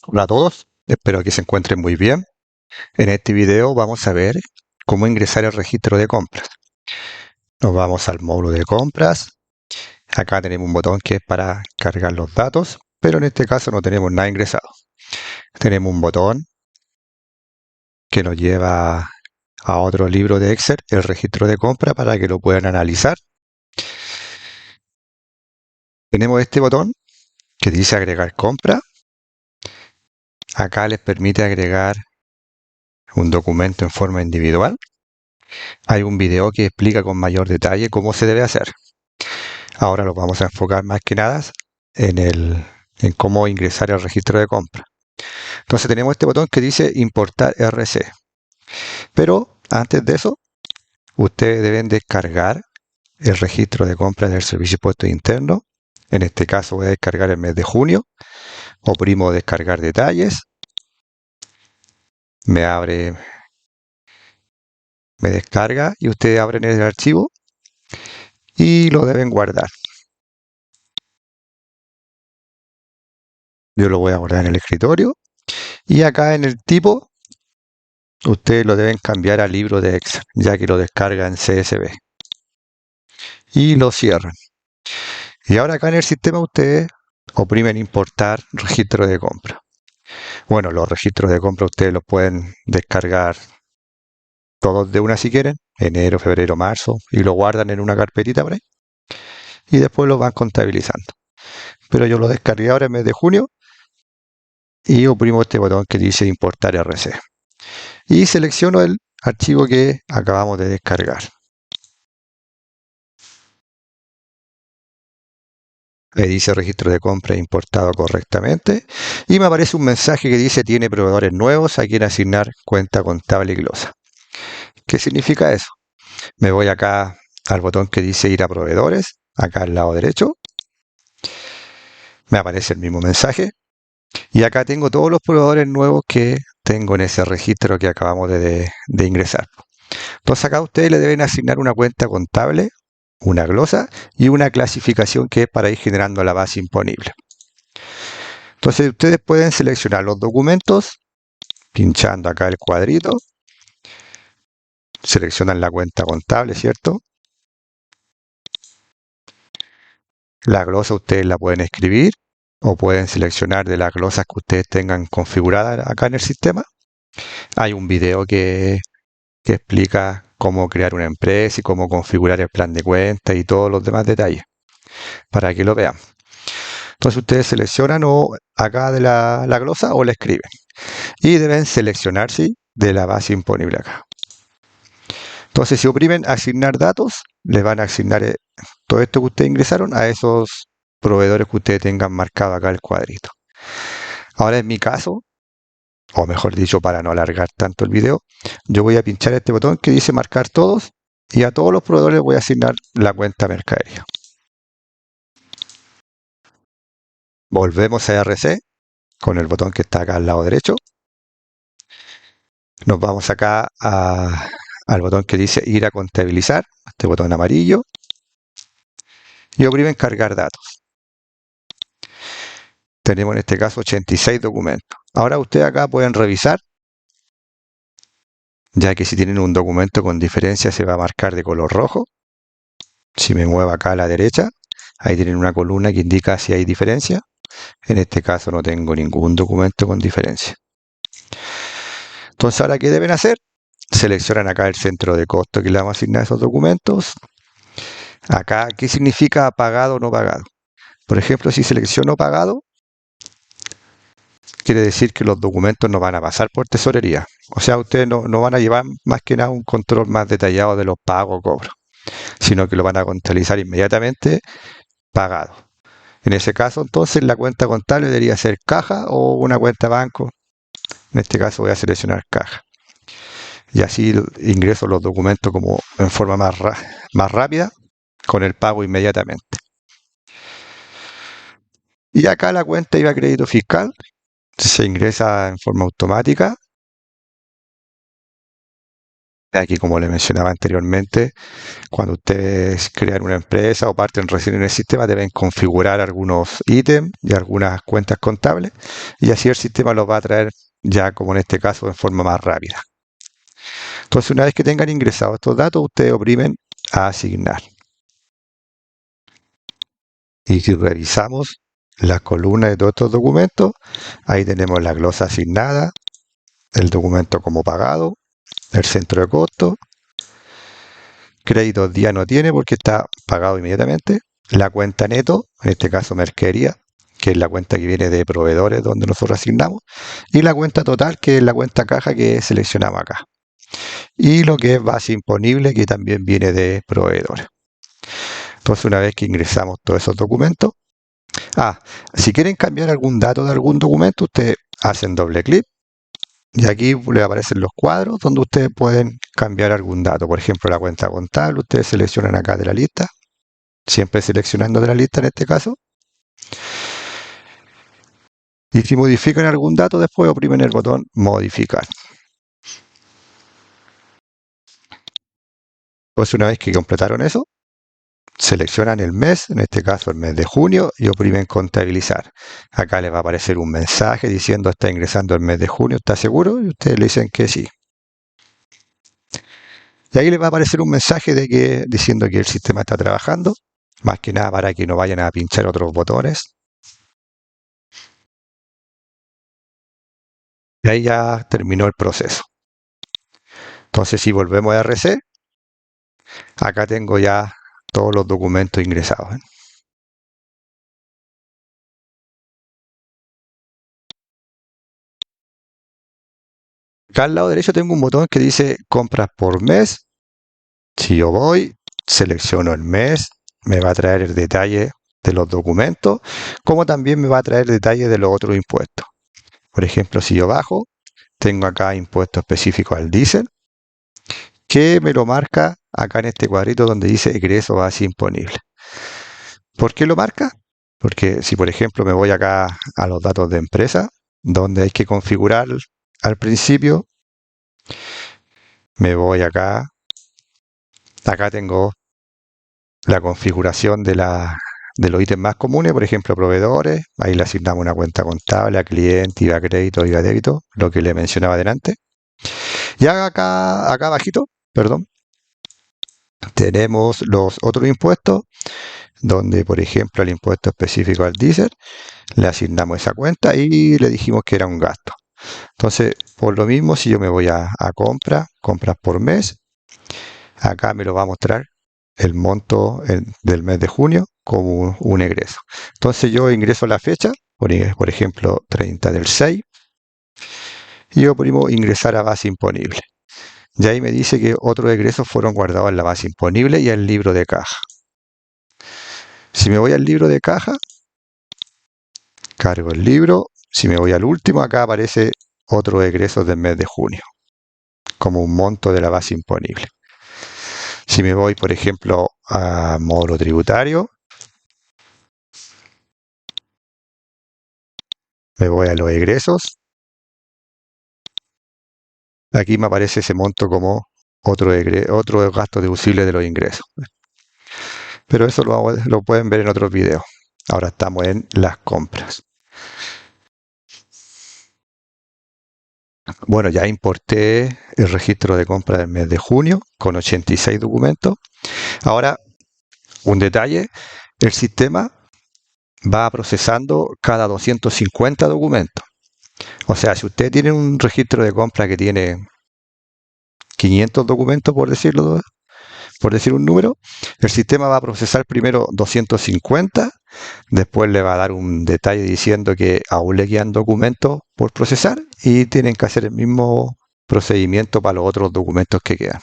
Hola a todos, espero que se encuentren muy bien. En este video vamos a ver cómo ingresar el registro de compras. Nos vamos al módulo de compras. Acá tenemos un botón que es para cargar los datos, pero en este caso no tenemos nada ingresado. Tenemos un botón que nos lleva a otro libro de Excel, el registro de compra, para que lo puedan analizar. Tenemos este botón que dice agregar compra. Acá les permite agregar un documento en forma individual. Hay un video que explica con mayor detalle cómo se debe hacer. Ahora lo vamos a enfocar más que nada en cómo ingresar el registro de compra. Entonces tenemos este botón que dice importar RC. Pero antes de eso, ustedes deben descargar el registro de compra del Servicio de Impuestos Internos. En este caso voy a descargar el mes de junio. Oprimo descargar detalles. Me descarga y ustedes abren el archivo y lo deben guardar. Yo lo voy a guardar en el escritorio. Y acá en el tipo, ustedes lo deben cambiar a libro de Excel, ya que lo descargan en CSV. Y lo cierran. Y ahora acá en el sistema ustedes oprimen importar registro de compra. Bueno, los registros de compra ustedes los pueden descargar todos de una si quieren, enero, febrero, marzo, y lo guardan en una carpetita por ahí. Y después los van contabilizando. Pero yo lo descargué ahora en mes de junio y oprimo este botón que dice importar RC. Y selecciono el archivo que acabamos de descargar. Le dice registro de compra importado correctamente y me aparece un mensaje que dice tiene proveedores nuevos a quien asignar cuenta contable y glosa. ¿Qué significa eso? Me voy acá al botón que dice ir a proveedores, acá al lado derecho. Me aparece el mismo mensaje y acá tengo todos los proveedores nuevos que tengo en ese registro que acabamos de ingresar. Entonces acá ustedes le deben asignar una cuenta contable, una glosa y una clasificación que es para ir generando la base imponible. Entonces ustedes pueden seleccionar los documentos pinchando acá el cuadrito. Seleccionan la cuenta contable, ¿cierto? La glosa ustedes la pueden escribir o pueden seleccionar de las glosas que ustedes tengan configuradas acá en el sistema. Hay un video que explica cómo crear una empresa y cómo configurar el plan de cuenta y todos los demás detalles para que lo vean. Entonces ustedes seleccionan o acá de la glosa o la escriben. Y deben seleccionar, sí, de la base imponible acá. Entonces si oprimen asignar datos, les van a asignar todo esto que ustedes ingresaron a esos proveedores que ustedes tengan marcado acá el cuadrito. Ahora en mi caso, o mejor dicho, para no alargar tanto el video, yo voy a pinchar este botón que dice marcar todos y a todos los proveedores voy a asignar la cuenta mercadería. Volvemos a RC con el botón que está acá al lado derecho. Nos vamos acá al botón que dice ir a contabilizar, este botón amarillo, y oprimen cargar datos. Tenemos en este caso 86 documentos. Ahora ustedes acá pueden revisar, ya que si tienen un documento con diferencia se va a marcar de color rojo. Si me muevo acá a la derecha, ahí tienen una columna que indica si hay diferencia. En este caso no tengo ningún documento con diferencia. Entonces, ¿ahora qué deben hacer? Seleccionan acá el centro de costo que le vamos a asignar a esos documentos. Acá, ¿qué significa pagado o no pagado? Por ejemplo, si selecciono pagado, quiere decir que los documentos no van a pasar por tesorería. O sea, ustedes no van a llevar más que nada un control más detallado de los pagos o cobros, sino que lo van a contabilizar inmediatamente pagado. En ese caso, entonces, la cuenta contable debería ser caja o una cuenta banco. En este caso voy a seleccionar caja. Y así ingreso los documentos como en forma más rápida, con el pago inmediatamente. Y acá la cuenta IVA crédito fiscal se ingresa en forma automática. Aquí, como les mencionaba anteriormente, cuando ustedes crean una empresa o parten recién en el sistema, deben configurar algunos ítems y algunas cuentas contables. y así el sistema los va a traer ya, como en este caso, en forma más rápida. Entonces, una vez que tengan ingresados estos datos, ustedes oprimen a asignar. Y si revisamos las columnas de todos estos documentos, ahí tenemos la glosa asignada, el documento como pagado, el centro de costo, créditos día no tiene porque está pagado inmediatamente, la cuenta neto, en este caso mercadería, que es la cuenta que viene de proveedores donde nosotros asignamos, y la cuenta total, que es la cuenta caja que seleccionamos acá. Y lo que es base imponible, que también viene de proveedores. Entonces, una vez que ingresamos todos esos documentos, si quieren cambiar algún dato de algún documento, ustedes hacen doble clic y aquí les aparecen los cuadros donde ustedes pueden cambiar algún dato. Por ejemplo, la cuenta contable, ustedes seleccionan acá de la lista, siempre seleccionando de la lista en este caso. Y si modifican algún dato, después oprimen el botón modificar. Entonces, una vez que completaron eso, seleccionan el mes, en este caso el mes de junio, y oprimen contabilizar. Acá les va a aparecer un mensaje diciendo está ingresando el mes de junio, ¿está seguro? Y ustedes le dicen que sí. Y ahí les va a aparecer un mensaje diciendo que el sistema está trabajando, más que nada para que no vayan a pinchar otros botones. Y ahí ya terminó el proceso. Entonces, si volvemos a RC, acá tengo ya todos los documentos ingresados. Acá al lado derecho tengo un botón que dice compras por mes. Si yo voy, selecciono el mes, me va a traer el detalle de los documentos, como también me va a traer detalle de los otros impuestos. Por ejemplo, si yo bajo, tengo acá impuesto específico al diésel, que me lo marca acá en este cuadrito donde dice egreso base imponible. ¿Por qué lo marca? Porque si, por ejemplo, me voy acá a los datos de empresa, donde hay que configurar al principio, me voy acá. Acá tengo la configuración de los ítems más comunes, por ejemplo, proveedores. Ahí le asignamos una cuenta contable a cliente, IVA crédito, IVA débito, lo que le mencionaba adelante. Y acá abajito, perdón, tenemos los otros impuestos, donde, por ejemplo, el impuesto específico al diésel, le asignamos esa cuenta y le dijimos que era un gasto. Entonces, por lo mismo, si yo me voy a compras por mes, acá me lo va a mostrar el monto del mes de junio como un egreso. Entonces, yo ingreso la fecha, por ejemplo, 30 del 6, y yo pongo ingresar a base imponible. Y ahí me dice que otros egresos fueron guardados en la base imponible y el libro de caja. Si me voy al libro de caja, cargo el libro. Si me voy al último, acá aparece otros egresos del mes de junio, como un monto de la base imponible. Si me voy, por ejemplo, a módulo tributario, me voy a los egresos. Aquí me aparece ese monto como otro gasto deducible de los ingresos. Pero eso lo pueden ver en otros videos. Ahora estamos en las compras. Bueno, ya importé el registro de compra del mes de junio con 86 documentos. Ahora, un detalle, el sistema va procesando cada 250 documentos. O sea, si usted tiene un registro de compra que tiene 500 documentos, por decir un número, el sistema va a procesar primero 250, después le va a dar un detalle diciendo que aún le quedan documentos por procesar y tienen que hacer el mismo procedimiento para los otros documentos que quedan.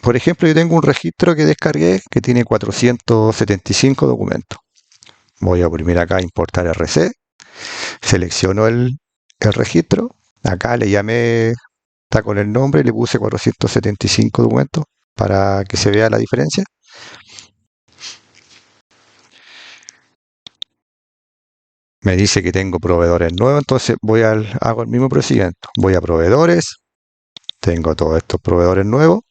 Por ejemplo, yo tengo un registro que descargué que tiene 475 documentos. Voy a oprimir acá importar RC, selecciono el registro, acá le llamé, está con el nombre, le puse 475 documentos para que se vea la diferencia. Me dice que tengo proveedores nuevos, entonces hago el mismo procedimiento. Voy a proveedores, tengo todos estos proveedores nuevos.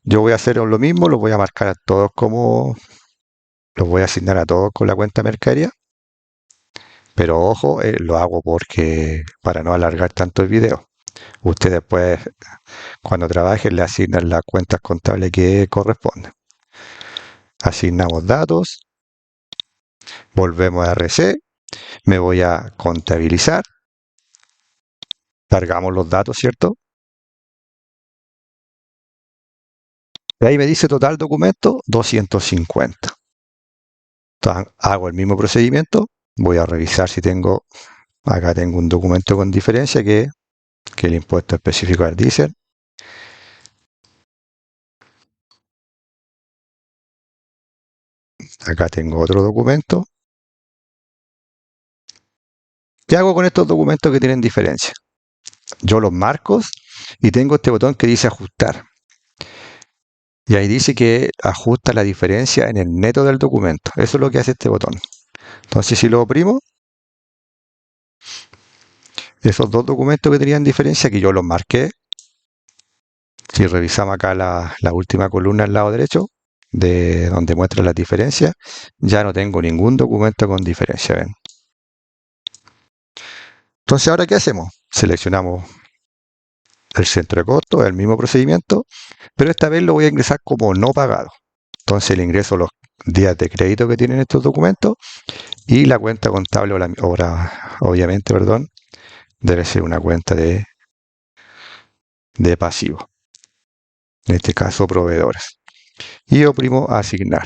Yo voy a hacer lo mismo, los voy a marcar a todos los voy a asignar a todos con la cuenta mercadería. Pero ojo, lo hago porque para no alargar tanto el video. Usted después, cuando trabajen, le asignan las cuentas contables que corresponden. Asignamos datos, volvemos a RC, me voy a contabilizar, cargamos los datos, ¿cierto? Y ahí me dice total documento 250. Entonces, hago el mismo procedimiento, voy a revisar si tengo, acá tengo un documento con diferencia que el impuesto específico del diésel. Acá tengo otro documento. ¿Qué hago con estos documentos que tienen diferencia? Yo los marco y tengo este botón que dice ajustar. Y ahí dice que ajusta la diferencia en el neto del documento. Eso es lo que hace este botón. Entonces, si lo oprimo, esos dos documentos que tenían diferencia, que yo los marqué, si revisamos acá la última columna al lado derecho, de donde muestra las diferencias, ya no tengo ningún documento con diferencia. ¿Ven? Entonces, ¿ahora qué hacemos? Seleccionamos el centro de costo, el mismo procedimiento, pero esta vez lo voy a ingresar como no pagado. Entonces le ingreso los días de crédito que tienen estos documentos y la cuenta contable, obviamente, perdón, debe ser una cuenta de pasivo. En este caso, proveedores. Y oprimo asignar.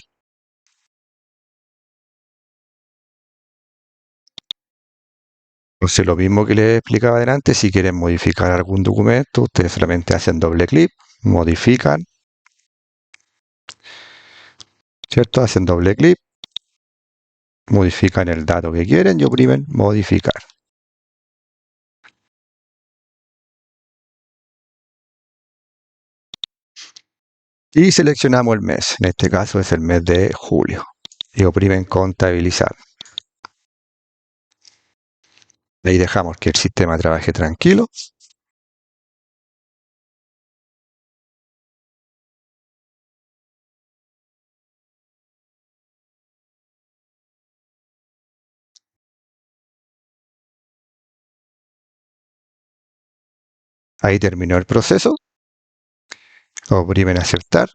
Entonces, lo mismo que les explicaba adelante, si quieren modificar algún documento, ustedes solamente hacen doble clic, modifican, ¿cierto? Hacen doble clic, modifican el dato que quieren y oprimen modificar. Y seleccionamos el mes, en este caso es el mes de julio, y oprimen contabilizar. Ahí dejamos que el sistema trabaje tranquilo. Ahí terminó el proceso. Oprimen aceptar.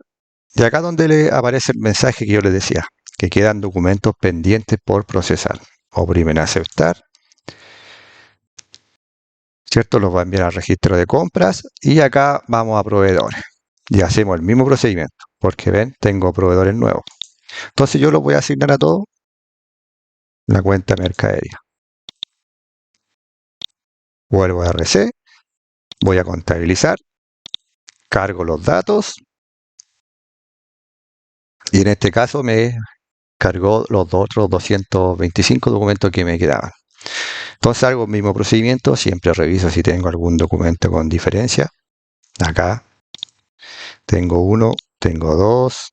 Y acá donde le aparece el mensaje que yo les decía, que quedan documentos pendientes por procesar. Oprimen aceptar. ¿Cierto? Los va a enviar al registro de compras y acá vamos a proveedores. Y hacemos el mismo procedimiento, porque ven, tengo proveedores nuevos. Entonces yo los voy a asignar a todos la cuenta mercadería. Vuelvo a RC, voy a contabilizar, cargo los datos y en este caso me cargó los otros 225 documentos que me quedaban. Entonces hago el mismo procedimiento, siempre reviso si tengo algún documento con diferencia. Acá tengo uno, tengo dos,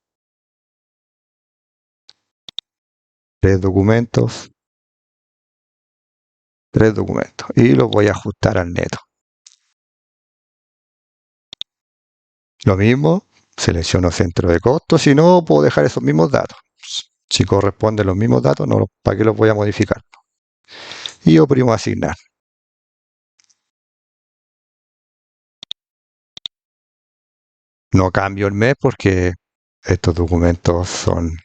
tres documentos y los voy a ajustar al neto. Lo mismo, selecciono centro de costos, si no puedo dejar esos mismos datos. Si corresponden los mismos datos, no, ¿para qué los voy a modificar? Y oprimo asignar. No cambio el mes porque estos documentos son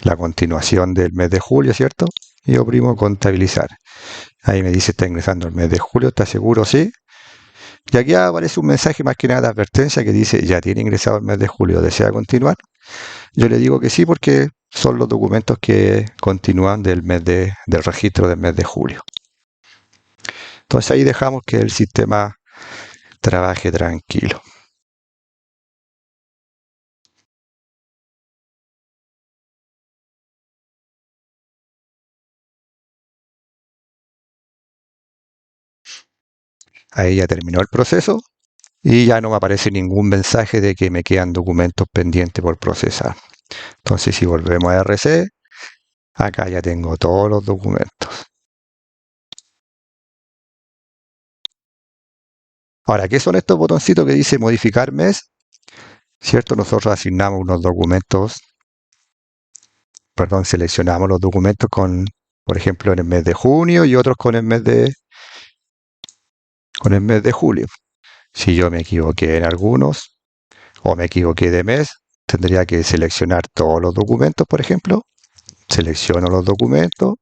la continuación del mes de julio, ¿cierto? Y oprimo contabilizar. Ahí me dice está ingresando el mes de julio, ¿está seguro? Sí. Y aquí aparece un mensaje más que nada de advertencia que dice ya tiene ingresado el mes de julio, ¿desea continuar? Yo le digo que sí porque son los documentos que continúan del registro del mes de julio. Entonces ahí dejamos que el sistema trabaje tranquilo. Ahí ya terminó el proceso y ya no me aparece ningún mensaje de que me quedan documentos pendientes por procesar. Entonces si volvemos a RC, acá ya tengo todos los documentos. Ahora, ¿qué son estos botoncitos que dice modificar mes? ¿Cierto? Nosotros asignamos unos documentos, perdón, seleccionamos los documentos con por ejemplo, en el mes de junio y otros con el mes de julio. Si yo me equivoqué en algunos o me equivoqué de mes, tendría que seleccionar todos los documentos, por ejemplo. Selecciono los documentos.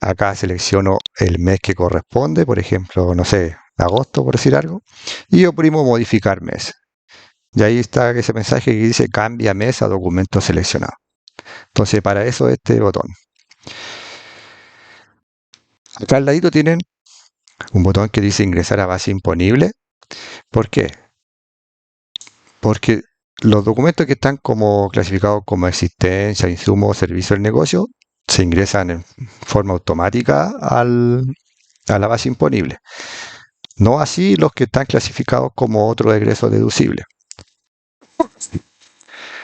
Acá selecciono el mes que corresponde, por ejemplo, no sé, agosto, por decir algo. Y oprimo modificar mes. Y ahí está ese mensaje que dice cambia mes a documento seleccionado. Entonces, para eso este botón. Acá al ladito tienen un botón que dice ingresar a base imponible. ¿Por qué? Porque los documentos que están como clasificados como existencia, insumo, servicio del negocio, se ingresan en forma automática a la base imponible. No así los que están clasificados como otro egreso deducible.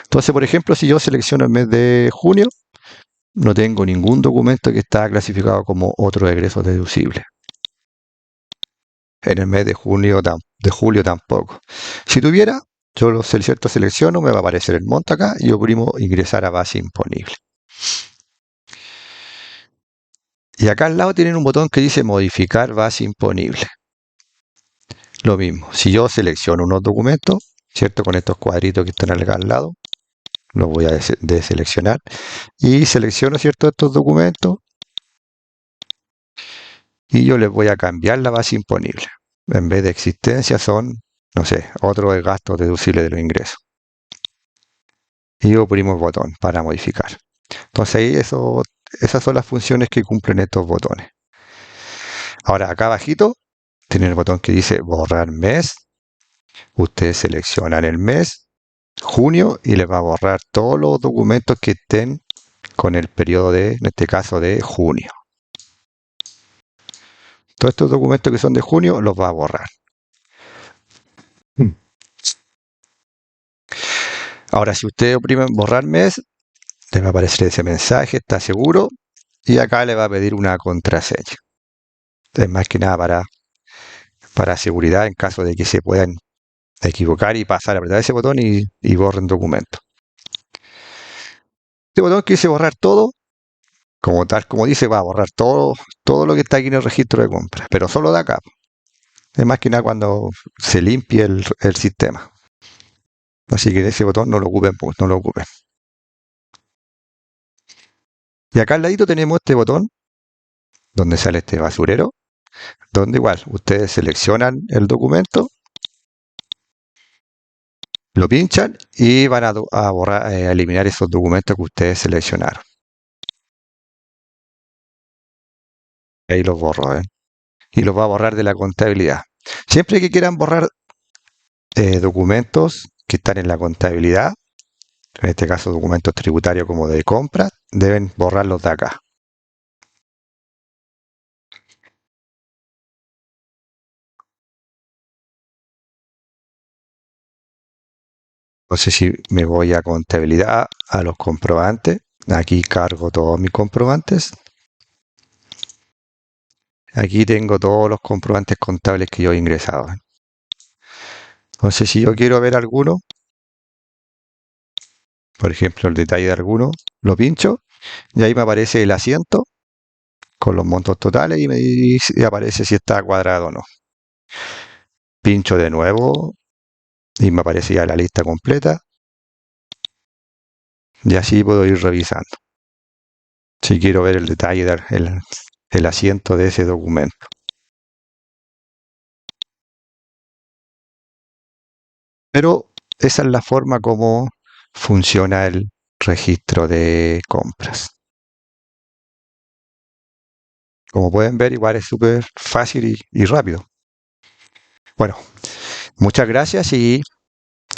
Entonces, por ejemplo, si yo selecciono el mes de junio, no tengo ningún documento que está clasificado como otro egreso deducible. En el mes de junio, de julio tampoco. Si tuviera, yo lo selecciono, me va a aparecer el monto acá y oprimo ingresar a base imponible. Y acá al lado tienen un botón que dice modificar base imponible. Lo mismo, si yo selecciono unos documentos, ¿cierto? Con estos cuadritos que están acá al lado, los voy a deseleccionar y selecciono, ¿cierto? Estos documentos y yo les voy a cambiar la base imponible. En vez de existencia son, no sé, otros gastos deducibles de los ingresos. Y oprimo el botón para modificar. Entonces ahí esas son las funciones que cumplen estos botones. Ahora acá abajito tienen el botón que dice borrar mes. Ustedes seleccionan el mes, junio, y les va a borrar todos los documentos que estén con el periodo en este caso, de junio. Todos estos documentos que son de junio los va a borrar. Ahora, si ustedes oprimen borrar mes, les va a aparecer ese mensaje, está seguro, y acá le va a pedir una contraseña. Es más que nada para seguridad en caso de que se puedan equivocar y pasar a apretar ese botón y borren documento. Este botón que dice borrar todo, tal como dice, va a borrar todo lo que está aquí en el registro de compras, pero solo de acá. Es más que nada cuando se limpie el sistema. Así que ese botón no lo ocupen, pues, no lo ocupen. Y acá al ladito tenemos este botón, donde sale este basurero, donde igual ustedes seleccionan el documento, lo pinchan y van a borrar, a eliminar esos documentos que ustedes seleccionaron. Ahí los borro, y los va a borrar de la contabilidad. Siempre que quieran borrar documentos que están en la contabilidad, en este caso documentos tributarios como de compra, deben borrarlos de acá. Entonces, si me voy a contabilidad, a los comprobantes, aquí cargo todos mis comprobantes. Aquí tengo todos los comprobantes contables que yo he ingresado. Entonces, si yo quiero ver alguno, por ejemplo, el detalle de alguno, lo pincho y ahí me aparece el asiento con los montos totales y me dice, y aparece si está cuadrado o no. Pincho de nuevo y me aparece ya la lista completa y así puedo ir revisando. Si quiero ver el detalle del asiento de ese documento. Pero esa es la forma como funciona el registro de compras. Como pueden ver, igual es súper fácil y rápido. Bueno, muchas gracias y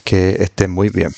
que estén muy bien.